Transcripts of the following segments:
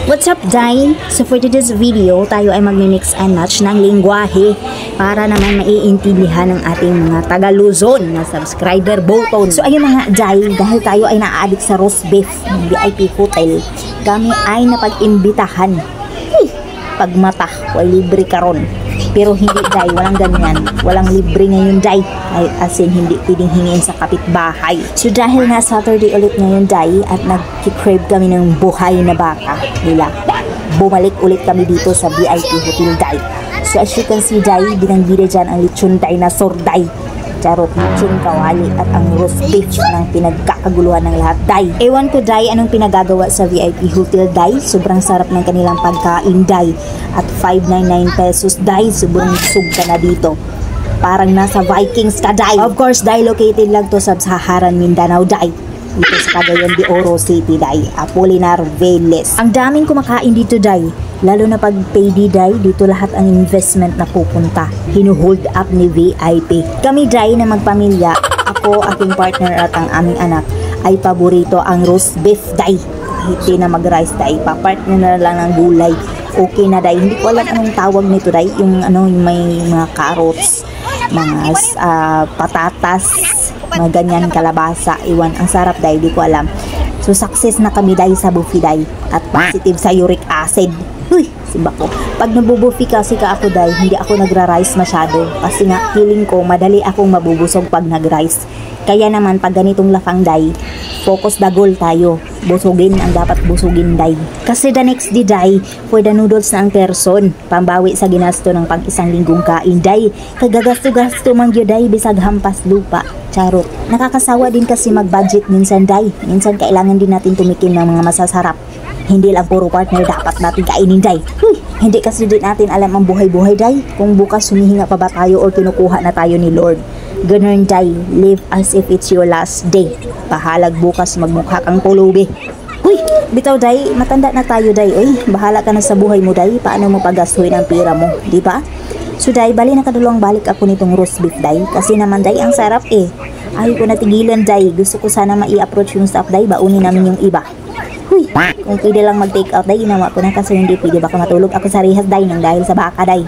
What's up, Day? So for today's video, tayo ay magmi-mix and match ng lingwahe para naman maiintindihan ng ating mga taga-Luzon na subscriber button. So ayun mga Day, dahil tayo ay na-addict sa roast beef ng VIP Hotel, kami ay napag-imbitahan. Pagmata, wala libre karon. Pero hindi Day, walang ganyan. Walang libre ngayon Day. As in, hindi pwedeng hingin sa kapitbahay. So dahil na Saturday ulit ngayon Day at nag-crave kami ng buhay na baka nila, bumalik ulit kami dito sa VIP Hotel Day. So as you can see Day, binangbida dyan ang lechon dinosaur Day. Charot, lechon kawali at ang roast beef ng pinagkakaguluhan ng lahat Day. Ewan ko Day anong pinagagawa sa VIP Hotel Day. Sobrang sarap ng kanilang pagkain Day. At 599 pesos Day, sobrang sug ka na dito. Parang nasa Vikings ka Day. Of course Day, located lang to sa Saharan, Mindanao Day. Dito sa Cagayan de Oro City Day, Apolinar Veles. Ang daming kumakain dito Day. Lalo na pag payday Day, dito lahat ang investment na pupunta. Hinuhold up ni VIP. Kami Day na magpamilya, ako, aking partner at ang aming anak, ay paborito ang roast beef Day. Hindi na mag-rice Day, papartner na lang ng gulay. Okay na Day. Hindi ko alam anong tawag nito Day. Yung yung may mga carrots, mga patatas, mga ganyan, kalabasa, iwan. Ang sarap Day, di ko alam. So success na kami Day sa buffet Day at positive sa uric acid. Uy, simba ko. Pag nabubuffet kasi ka ako Day, hindi ako nagra-rice masyado kasi nga feeling ko madali akong mabubusog pag nag-rice. Kaya naman pag ganitong lafang Day, focus the goal tayo. Busugin ang dapat busugin Day. Kasi the next day Day, for the noodles na ang person, pambawi sa ginasto ng pang isang linggong kain Day. Kagagasto-gasto mang yun Day, bisag hampas lupa. Charot. Nakakasawa din kasi mag-budget minsan Day. Minsan kailangan din natin tumikim ng mga masasarap. Hindi lang puro partner dapat natin kainin Day. Hindi kasi din natin alam ang buhay-buhay Day. Kung bukas humihinga pa ba tayo or kinukuha na tayo ni Lord. Ganun Day, live as if it's your last day. Bahalag bukas magmukha kang pulubi. Bitaw Day, matanda na tayo Day. Bahala ka na sa buhay mo Day. Paano mo pagastuhin ang pira mo, di ba? So Day, bali nakadalawang balik ako nitong roast beef Day. Kasi naman Day, ang sarap Ayaw ko natigilan Day. Gusto ko sana mai-approach yung staff Day. Baunin namin yung iba. Kung pwede lang mag-take out Day, ginawa ko na kasi hindi pwede baka matulog ako sa rehas Day nang dahil sa baka Day.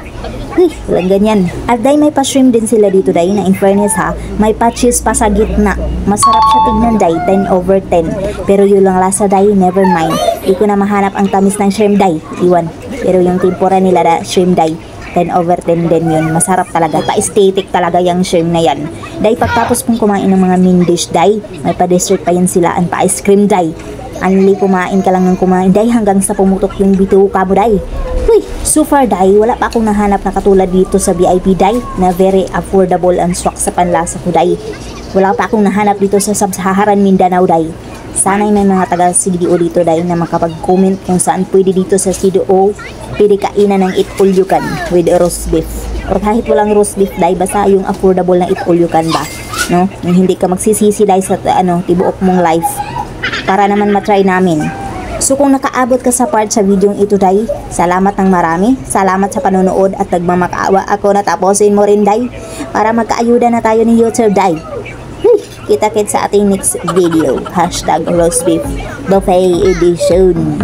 Walang ganyan. At Day, may pa-shrimp din sila dito Day na in fairness ha, may pa-cheese pa sa gitna. Masarap siya tignan Day, 10/10. Pero yun lang lasa Day, never mind. Di ko na mahanap ang tamis ng shrimp Day, iwan. Pero yung tempura nila na shrimp Day, 10/10 din yun. Masarap talaga. Pa-aesthetic talaga yung shrimp na yan. Day, pagtapos pong kumain ng mga main dish Day, may pa-dessert pa yan sila and pa-ice cream Day. Anli kumain ka lang ng kumain Day hanggang sa pumutok yung bituka mo Day. So far Day, wala pa akong nahanap na katulad dito sa VIP Day na very affordable and swak sa panlasa ko Day. Wala pa akong nahanap dito sa Saharan Mindanao Day. Sana'y may mga taga CDO dito Day na makapag-comment kung saan pwede dito sa CDO pwede kainan ng eat all you can with roast beef. Or kahit walang roast beef Day, basta yung affordable na eat all you can ba, no? Yung hindi ka magsisisi Day sa tibuok mong life. Para naman matry namin. So kung nakaabot ka sa part sa video ito Day, salamat ng marami. Salamat sa panonood at nagmamakaawa ako na tapusin mo rin Day para magkaayuda na tayo ni YouTube Day. Kita-kits sa ating next video. #roastbeef buffet edition.